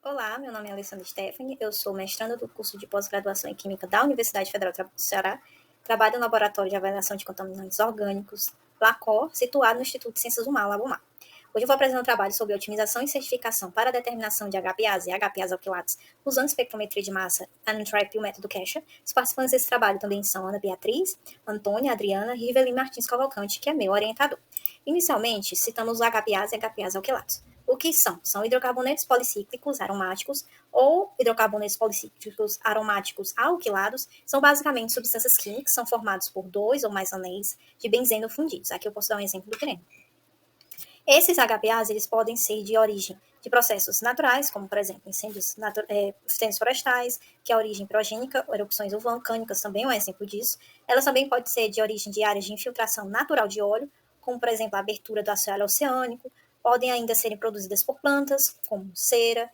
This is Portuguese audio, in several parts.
Olá, meu nome é Alessandra Stephanie, eu sou mestranda do curso de pós-graduação em Química da Universidade Federal do Ceará, trabalho no Laboratório de Avaliação de Contaminantes Orgânicos, LACOR, situado no Instituto de Ciências do Mar, Labomar. Hoje eu vou apresentar um trabalho sobre otimização e certificação para a determinação de HPAs e HPAs alquilados usando espectrometria de massa, Antrap e o método Kesha. Os participantes desse trabalho também são Ana Beatriz, Antônia, Adriana e Rivelin Martins Cavalcante, que é meu orientador. Inicialmente, citamos os HPAs e HPAs alquilados. O que são? São hidrocarbonetos policíclicos aromáticos ou hidrocarbonetos policíclicos aromáticos alquilados. São basicamente substâncias químicas que são formadas por dois ou mais anéis de benzeno fundidos. Aqui eu posso dar um exemplo do creme. Esses HPAs eles podem ser de origem de processos naturais, como, por exemplo, incêndios florestais, que é a origem progênica, erupções vulcânicas também é um exemplo disso. Elas também podem ser de origem de áreas de infiltração natural de óleo, como, por exemplo, a abertura do assoalho oceânico. Podem ainda serem produzidas por plantas, como cera,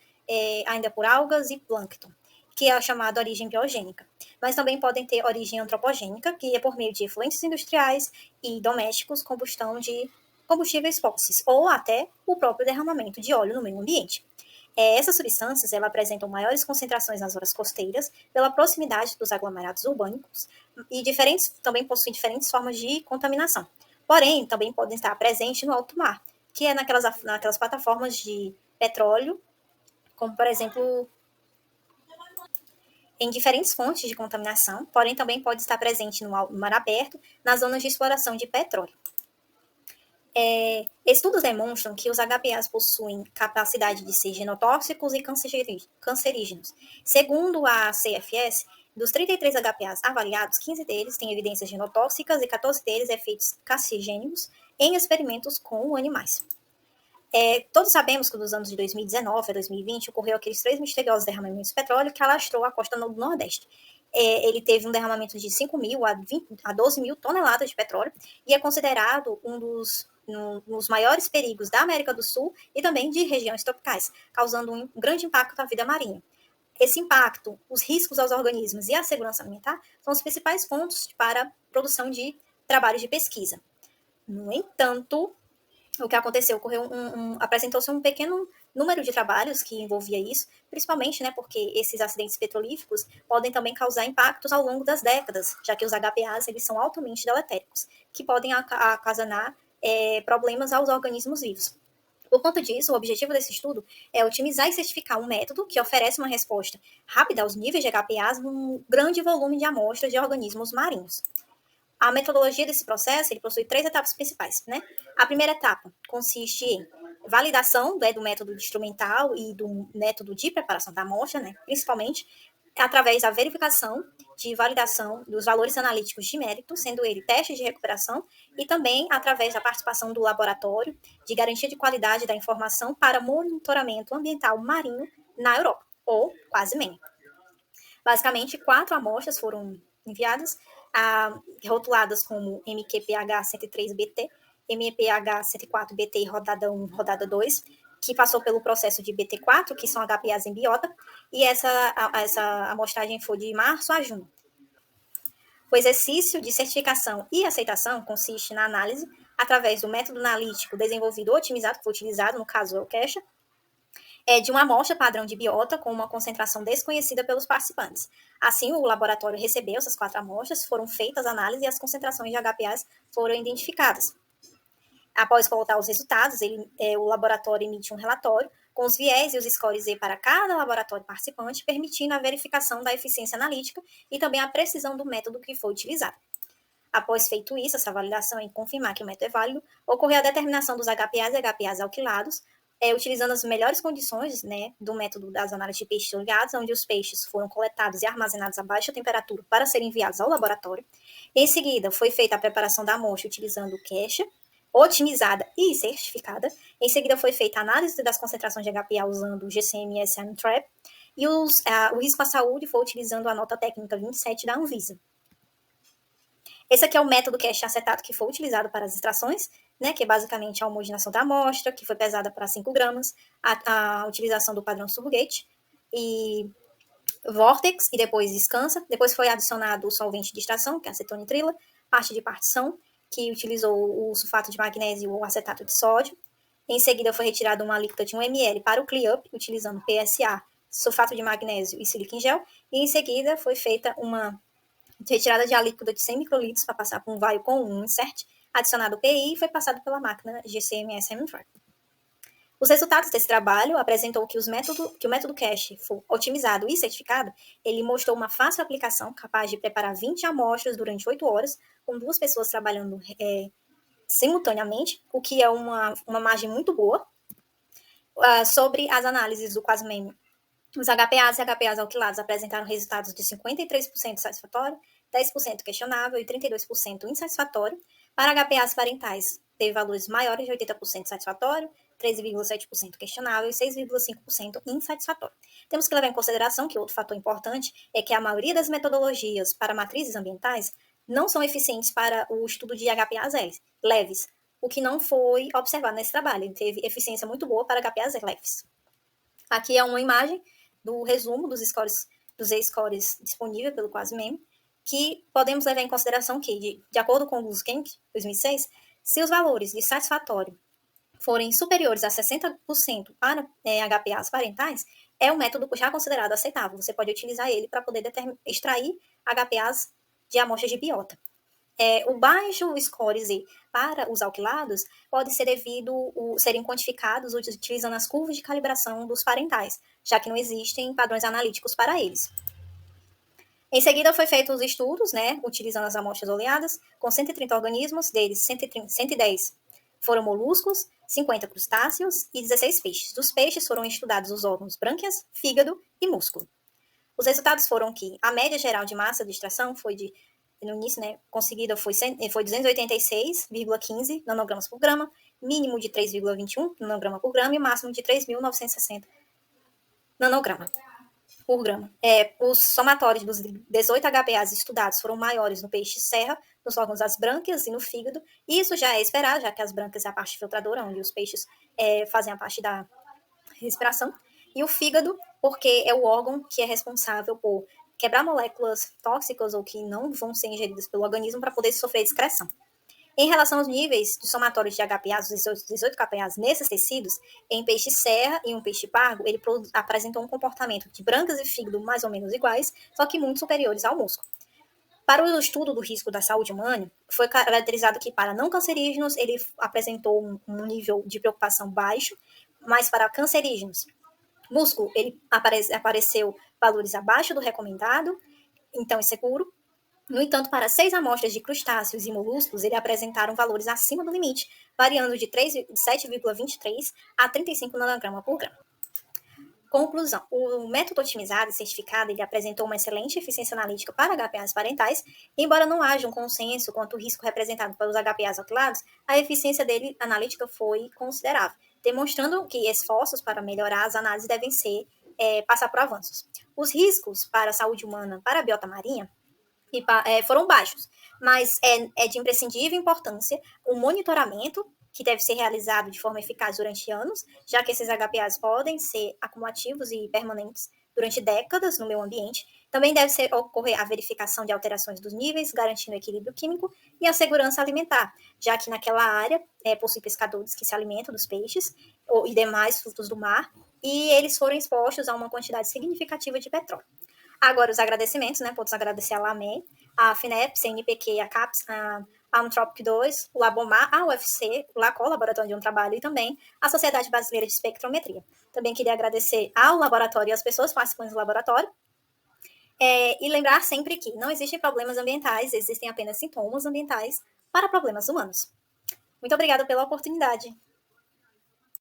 ainda por algas e plâncton, que é a chamada origem biogênica. Mas também podem ter origem antropogênica, que é por meio de efluentes industriais e domésticos, combustão de combustíveis fósseis, ou até o próprio derramamento de óleo no meio ambiente. Essas substâncias apresentam maiores concentrações nas zonas costeiras pela proximidade dos aglomerados urbânicos e também possuem diferentes formas de contaminação. Porém, também podem estar presentes no alto mar, que é naquelas plataformas de petróleo, como, por exemplo, em diferentes fontes de contaminação, porém também pode estar presente no mar aberto, nas zonas de exploração de petróleo. Estudos demonstram que os HPAs possuem capacidade de ser genotóxicos e cancerígenos. Segundo a CFS, dos 33 HPAs avaliados, 15 deles têm evidências genotóxicas e 14 deles efeitos carcinogênicos em experimentos com animais. Todos sabemos que nos anos de 2019 a 2020 ocorreu aqueles 3 misteriosos derramamentos de petróleo que alastrou a costa do Nordeste. Ele teve um derramamento de 5 mil a 12 mil toneladas de petróleo e é considerado um dos maiores perigos da América do Sul e também de regiões tropicais, causando um grande impacto na vida marinha. Esse impacto, os riscos aos organismos e a segurança alimentar são os principais pontos para a produção de trabalhos de pesquisa. No entanto, o que aconteceu? Apresentou-se um pequeno número de trabalhos que envolvia isso, principalmente, né, porque esses acidentes petrolíferos podem também causar impactos ao longo das décadas, já que os HPAs eles são altamente deletéricos, que podem ocasionar problemas aos organismos vivos. Por conta disso, o objetivo desse estudo é otimizar e certificar um método que oferece uma resposta rápida aos níveis de HPAs num grande volume de amostras de organismos marinhos. A metodologia desse processo ele possui 3 etapas principais, né? A primeira etapa consiste em validação do método instrumental e do método de preparação da amostra, né? Principalmente através da verificação de validação dos valores analíticos de mérito, sendo ele testes de recuperação, e também através da participação do laboratório de garantia de qualidade da informação para monitoramento ambiental marinho na Europa, ou quase MEM. Basicamente, 4 amostras foram enviadas, rotuladas como MQPH 103BT, MPH 104BT e rodada 1, rodada 2, que passou pelo processo de BT4, que são HPAs em biota, e essa amostragem foi de março a junho. O exercício de certificação e aceitação consiste na análise, através do método analítico desenvolvido ou otimizado, que foi utilizado, no caso, é o Kesha, de uma amostra padrão de biota com uma concentração desconhecida pelos participantes. Assim, o laboratório recebeu essas 4 amostras, foram feitas análises e as concentrações de HPAs foram identificadas. Após coletar os resultados, o laboratório emite um relatório com os viés e os scores E para cada laboratório participante, permitindo a verificação da eficiência analítica e também a precisão do método que foi utilizado. Após feito isso, essa validação e confirmar que o método é válido, ocorreu a determinação dos HPAs e HPAs alquilados, utilizando as melhores condições, né, do método das análises de peixes ligados, onde os peixes foram coletados e armazenados a baixa temperatura para serem enviados ao laboratório. Em seguida, foi feita a preparação da amostra utilizando o Kesha, otimizada e certificada. Em seguida, foi feita a análise das concentrações de HPA usando o GCMS Antrap, e o risco à saúde foi utilizando a nota técnica 27 da Anvisa. Esse aqui é o método Kesha acetato que foi utilizado para as extrações, né, que é basicamente a homogeneização da amostra, que foi pesada para 5 gramas, a utilização do padrão surrogate e Vortex, e depois Scansa. Depois foi adicionado o solvente de extração, que é a acetonitrila, parte de partição, que utilizou o sulfato de magnésio ou acetato de sódio, Em seguida, foi retirada uma alíquota de 1 ml para o CleanUp, utilizando PSA, sulfato de magnésio e sílica em gel. E em seguida, foi feita uma retirada de alíquota de 100 microlitros para passar por um vaio com um insert, adicionado o PI e foi passado pela máquina GCMS Hemifry. Os resultados desse trabalho apresentou que, o método CASH foi otimizado e certificado. Ele mostrou uma fácil aplicação capaz de preparar 20 amostras durante 8 horas, com 2 pessoas trabalhando simultaneamente, o que é uma margem muito boa. Sobre as análises do Quasmem, os HPAs e HPAs alquilados apresentaram resultados de 53% satisfatório, 10% questionável e 32% insatisfatório. Para HPAs parentais, teve valores maiores de 80% satisfatório, 13,7% questionável e 6,5% insatisfatório. Temos que levar em consideração que outro fator importante é que a maioria das metodologias para matrizes ambientais não são eficientes para o estudo de HPAs leves, o que não foi observado nesse trabalho. Ele teve eficiência muito boa para HPAs leves. Aqui é uma imagem do resumo dos Z-scores disponível pelo Quasmem, que podemos levar em consideração que, de acordo com o Gluskenk, 2006, se os valores de satisfatório forem superiores a 60% para HPAs parentais, é um método já considerado aceitável. Você pode utilizar ele para poder extrair HPAs de amostras de biota. O baixo score Z para os alquilados pode ser devido a serem quantificados utilizando as curvas de calibração dos parentais, já que não existem padrões analíticos para eles. Em seguida, foi feitos os estudos, utilizando as amostras oleadas, com 130 organismos, deles 110 foram moluscos, 50 crustáceos e 16 peixes. Dos peixes foram estudados os órgãos brânquias, fígado e músculo. Os resultados foram que a média geral de massa de extração foi no início, conseguida foi 286,15 nanogramas por grama, mínimo de 3,21 nanograma por grama e máximo de 3.960 nanograma por grama. Os somatórios dos 18 HPAs estudados foram maiores no peixe serra, nos órgãos das brânquias e no fígado. E isso já é esperado, já que as brânquias é a parte filtradora, onde os peixes fazem a parte da respiração. E o fígado, porque é o órgão que é responsável por quebrar moléculas tóxicas ou que não vão ser ingeridas pelo organismo para poder sofrer excreção. Em relação aos níveis de somatórios de HPAs, os 18 HPAs nesses tecidos, em peixe serra e um peixe pargo, ele apresentou um comportamento de brânquias e fígado mais ou menos iguais, só que muito superiores ao músculo. Para o estudo do risco da saúde humana, foi caracterizado que para não cancerígenos ele apresentou um nível de preocupação baixo, mas para cancerígenos, músculo, ele apareceu valores abaixo do recomendado, então é seguro. No entanto, para 6 amostras de crustáceos e moluscos, ele apresentaram valores acima do limite, variando de 7,23 a 35 nanograma por grama. Conclusão. O método otimizado e certificado ele apresentou uma excelente eficiência analítica para HPAs parentais, embora não haja um consenso quanto ao risco representado pelos HPAs alquilados, a eficiência dele analítica foi considerável, demonstrando que esforços para melhorar as análises devem passar por avanços. Os riscos para a saúde humana para a biota marinha foram baixos, mas é de imprescindível importância o monitoramento, que deve ser realizado de forma eficaz durante anos, já que esses HPAs podem ser acumulativos e permanentes durante décadas no meio ambiente. Também deve ocorrer a verificação de alterações dos níveis, garantindo o equilíbrio químico e a segurança alimentar, já que naquela área possuem pescadores que se alimentam dos peixes e demais frutos do mar, e eles foram expostos a uma quantidade significativa de petróleo. Agora, os agradecimentos, podemos agradecer a LAMEN, a FINEP, CNPq, a CAPES, a Anthropic 2, o Labomar, a UFC, o LACOL, Laboratório de um Trabalho, e também a Sociedade Brasileira de Espectrometria. Também queria agradecer ao laboratório e às pessoas participantes do laboratório. E lembrar sempre que não existem problemas ambientais, existem apenas sintomas ambientais para problemas humanos. Muito obrigada pela oportunidade.